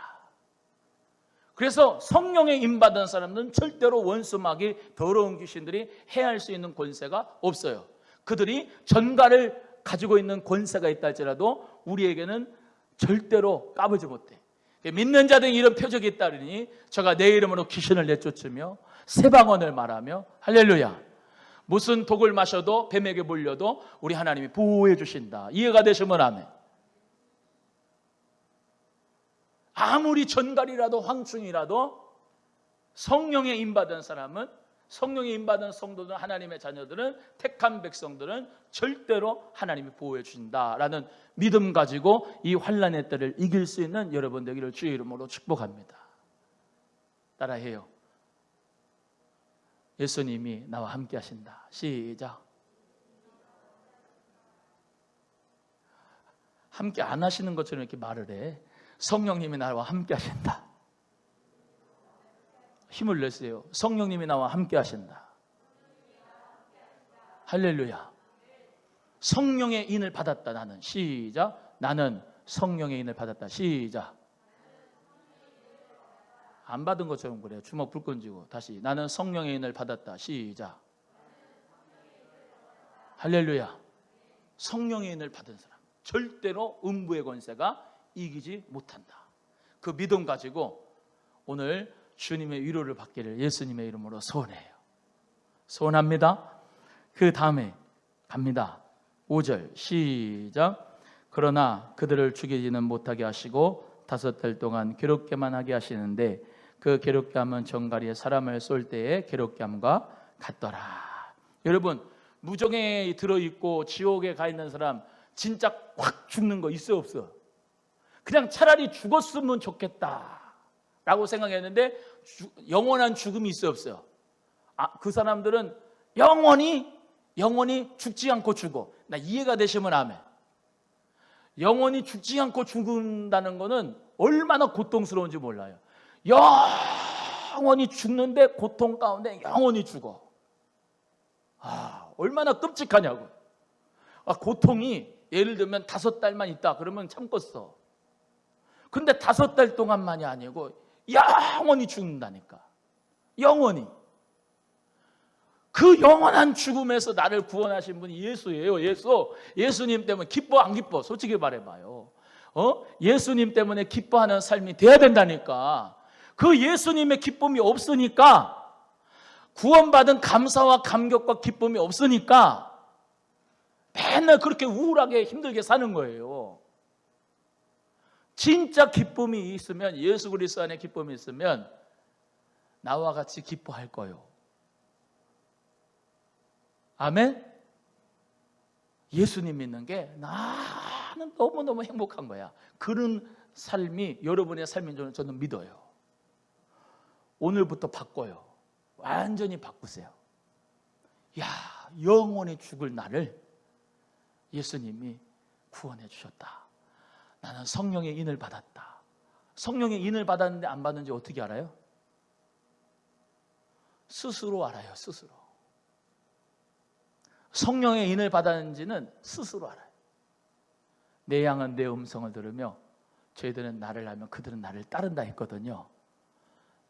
그래서 성령의 임받은 사람들은 절대로 원수마귀 더러운 귀신들이 해할 수 있는 권세가 없어요. 그들이 전갈을 가지고 있는 권세가 있다 할지라도 우리에게는 절대로 까불지 못해. 믿는 자들이 이런 표적이 있다니 저가 내 이름으로 귀신을 내쫓으며 새 방언을 말하며 할렐루야. 무슨 독을 마셔도 뱀에게 물려도 우리 하나님이 보호해 주신다. 이해가 되시면 아멘. 아무리 전갈이라도 황충이라도 성령의 임받은 사람은, 성령의 임받은 성도들, 하나님의 자녀들은, 택한 백성들은 절대로 하나님이 보호해 주신다라는 믿음 가지고 이 환난의 때를 이길 수 있는 여러분 되기를 주의 이름으로 축복합니다. 따라해요. 예수님이 나와 함께 하신다. 시작. 함께 안 하시는 것처럼 이렇게 말을 해. 성령님이 나와 함께 하신다. 힘을 내세요. 성령님이 나와 함께 하신다. 할렐루야. 성령의 인을 받았다. 나는. 시작. 나는 성령의 인을 받았다. 시작. 안 받은 것처럼 그래요. 주먹 불끈 쥐고. 다시. 나는 성령의 인을 받았다. 시작. 할렐루야. 성령의 인을 받은 사람 절대로 음부의 권세가 이기지 못한다. 그 믿음 가지고 오늘 주님의 위로를 받기를 예수님의 이름으로 소원해요. 소원합니다. 그 다음에 갑니다. 5절 시작. 그러나 그들을 죽이지는 못하게 하시고 5달 동안 괴롭게만 하게 하시는데 그 괴롭게 함은 정갈이에 사람을 쏠 때의 괴롭게 함과 같더라. 여러분, 무정에 들어있고 지옥에 가 있는 사람 진짜 확 죽는 거 있어 없어? 그냥 차라리 죽었으면 좋겠다라고 생각했는데 영원한 죽음이 있어 없어요? 그 사람들은 영원히 죽지 않고 죽어. 나 이해가 되시면 아멘. 영원히 죽지 않고 죽는다는 거는 얼마나 고통스러운지 몰라요. 영원히 죽는데 고통 가운데 영원히 죽어. 얼마나 끔찍하냐고. 고통이 예를 들면 5달만 있다 그러면 참겠어. 근데 5달 동안만이 아니고 영원히 죽는다니까. 영원히. 그 영원한 죽음에서 나를 구원하신 분이 예수예요. 예수님 때문에 기뻐 안 기뻐? 솔직히 말해봐요. 예수님 때문에 기뻐하는 삶이 돼야 된다니까. 그 예수님의 기쁨이 없으니까 구원받은 감사와 감격과 기쁨이 없으니까 맨날 그렇게 우울하게 힘들게 사는 거예요. 진짜 기쁨이 있으면, 예수 그리스도 안에 기쁨이 있으면 나와 같이 기뻐할 거예요. 아멘? 예수님 믿는 게 나는 너무너무 행복한 거야. 그런 삶이 여러분의 삶인 줄 저는 믿어요. 오늘부터 바꿔요. 완전히 바꾸세요. 야, 영원히 죽을 나를 예수님이 구원해 주셨다. 나는 성령의 인을 받았다. 성령의 인을 받았는데 안 받는지 어떻게 알아요? 스스로 알아요. 스스로. 성령의 인을 받았는지는 스스로 알아요. 내 양은 내 음성을 들으며 저희들은 나를 알면 그들은 나를 따른다 했거든요.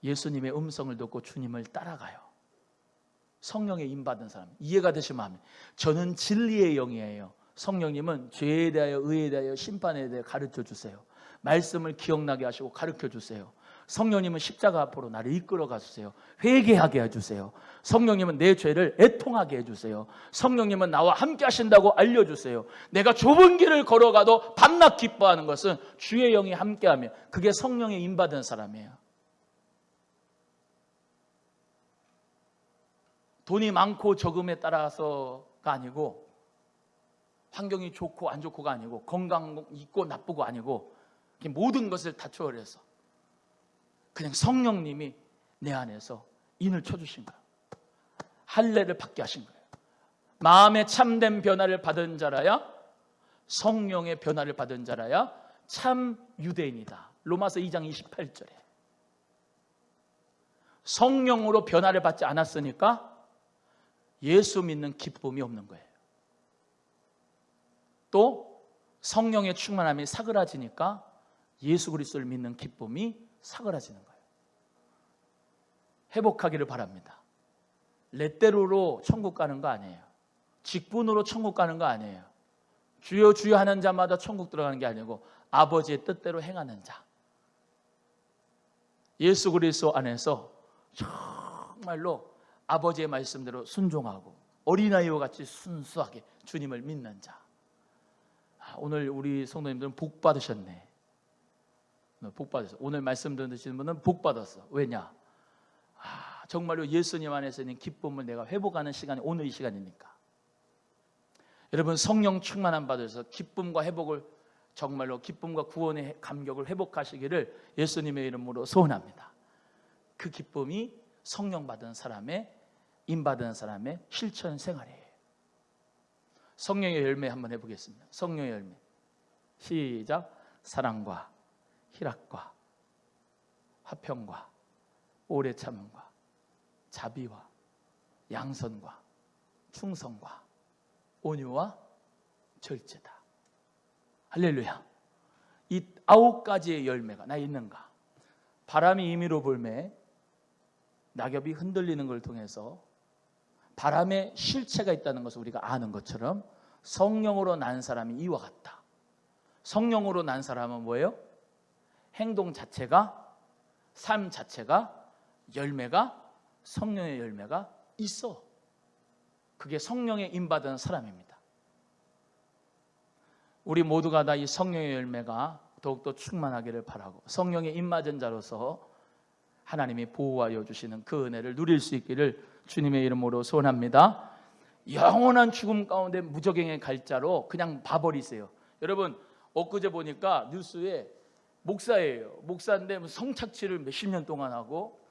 예수님의 음성을 듣고 주님을 따라가요. 성령의 인 받은 사람, 이해가 되시면 합니다. 저는 진리의 영이에요. 성령님은 죄에 대하여, 의에 대하여, 심판에 대하여 가르쳐 주세요. 말씀을 기억나게 하시고 가르쳐 주세요. 성령님은 십자가 앞으로 나를 이끌어가 주세요. 회개하게 해주세요. 성령님은 내 죄를 애통하게 해주세요. 성령님은 나와 함께 하신다고 알려주세요. 내가 좁은 길을 걸어가도 밤낮 기뻐하는 것은 주의 영이 함께하며, 그게 성령의 인받은 사람이에요. 돈이 많고 적음에 따라서가 아니고, 환경이 좋고 안 좋고가 아니고, 건강 있고 나쁘고 아니고, 모든 것을 다 초월해서 그냥 성령님이 내 안에서 인을 쳐주신 거예요. 할례를 받게 하신 거예요. 마음의 참된 변화를 받은 자라야, 성령의 변화를 받은 자라야 참 유대인이다. 로마서 2장 28절에. 성령으로 변화를 받지 않았으니까 예수 믿는 기쁨이 없는 거예요. 또 성령의 충만함이 사그라지니까 예수 그리스도를 믿는 기쁨이 사그라지는 거예요. 회복하기를 바랍니다. 렛대로로 천국 가는 거 아니에요. 직분으로 천국 가는 거 아니에요. 주여 주여 하는 자마다 천국 들어가는 게 아니고 아버지의 뜻대로 행하는 자, 예수 그리스도 안에서 정말로 아버지의 말씀대로 순종하고 어린아이와 같이 순수하게 주님을 믿는 자. 오늘 우리 성도님들은 복 받으셨네. 복 받았어. 오늘 말씀 듣는 분은 복 받았어. 왜냐? 정말로 예수님 안에서 있는 기쁨을 내가 회복하는 시간이 오늘 이 시간이니까. 여러분, 성령 충만함 받아서 기쁨과 회복을, 정말로 기쁨과 구원의 감격을 회복하시기를 예수님의 이름으로 소원합니다. 그 기쁨이 성령 받은 사람의, 임 받은 사람의 실천 생활이에요. 성령의 열매 한번 해보겠습니다. 성령의 열매. 시작. 사랑과 희락과 화평과 오래 참음과 자비와 양선과 충성과 온유와 절제다. 할렐루야. 이 9가지의 열매가 나 있는가? 바람이 임의로 불매, 낙엽이 흔들리는 걸 통해서 바람의 실체가 있다는 것을 우리가 아는 것처럼 성령으로 난 사람이 이와 같다. 성령으로 난 사람은 뭐예요? 행동 자체가, 삶 자체가, 열매가, 성령의 열매가 있어. 그게 성령의 인받은 사람입니다. 우리 모두가 다 이 성령의 열매가 더욱더 충만하기를 바라고, 성령의 인맞은 자로서 하나님이 보호하여 주시는 그 은혜를 누릴 수 있기를 주님의 이름으로 소원합니다. 영원한 죽음 가운데 무적행의 갈자로 그냥 봐버리세요. 여러분, 엊그제 보니까 뉴스에 목사예요. 목사인데 성착취를 몇십 년 동안 하고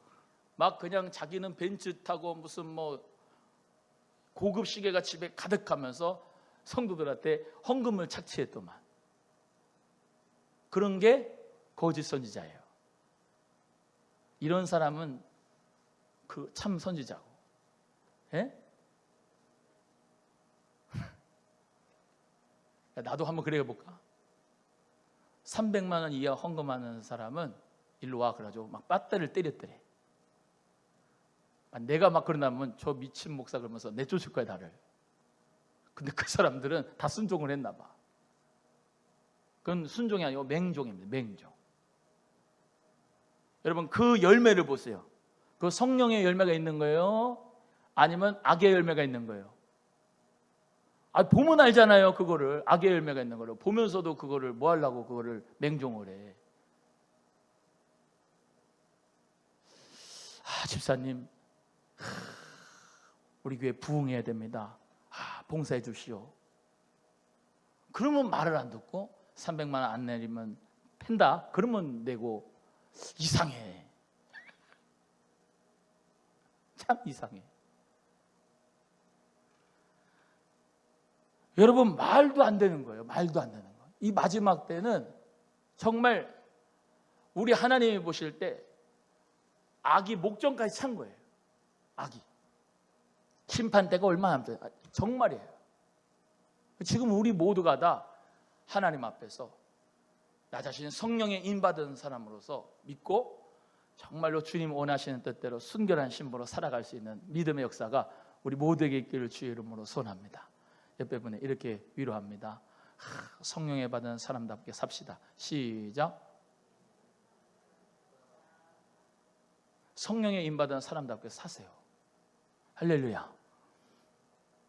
막 그냥 자기는 벤츠 타고 무슨 뭐 고급 시계가 집에 가득하면서 성도들한테 헌금을 착취했더만. 그런 게 거짓 선지자예요. 이런 사람은 그 참 선지자고. 예? 나도 한번 그래 볼까? 300만 원 이하 헌금하는 사람은 일로 와 그러죠. 막 빠따를 때렸더래. 내가 막 그러나면 저 미친 목사 그러면서 내쫓을 거야 나를. 근데 그 사람들은 다 순종을 했나 봐. 그건 순종이 아니고 맹종입니다. 맹종. 여러분, 그 열매를 보세요. 그 성령의 열매가 있는 거예요? 아니면 악의 열매가 있는 거예요? 보면 알잖아요. 그거를 악의 열매가 있는 거를 보면서도 그거를 뭐 하려고 그거를 맹종을 해. 집사님, 우리 교회 부흥해야 됩니다. 봉사해 주시오. 그러면 말을 안 듣고 300만 원 안 내리면 팬다. 그러면 내고. 이상해. 참 이상해. 여러분, 말도 안 되는 거예요. 말도 안 되는 거예요. 이 마지막 때는 정말 우리 하나님이 보실 때 악이 목전까지 찬 거예요. 악이. 심판대가 얼마 안 돼요. 정말이에요. 지금 우리 모두가 다 하나님 앞에서 나 자신은 성령에 인받은 사람으로서 믿고 정말로 주님 원하시는 뜻대로 순결한 신부로 살아갈 수 있는 믿음의 역사가 우리 모두에게 있기를 주의 이름으로 소원합니다. 옆에 분에 이렇게 위로합니다. 성령에 받은 사람답게 삽시다. 시작. 성령에 인받은 사람답게 사세요. 할렐루야.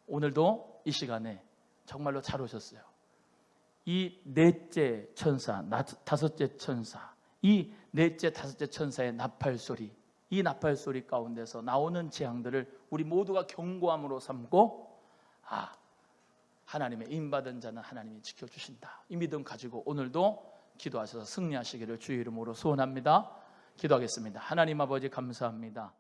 오늘도 이 시간에 정말로 잘 오셨어요. 이 넷째 천사, 다섯째 천사, 이 넷째 다섯째 천사의 나팔소리, 이 나팔소리 가운데서 나오는 재앙들을 우리 모두가 경고함으로 삼고 하나님의 인받은 자는 하나님이 지켜주신다. 이 믿음 가지고 오늘도 기도하셔서 승리하시기를 주의 이름으로 소원합니다. 기도하겠습니다. 하나님 아버지 감사합니다.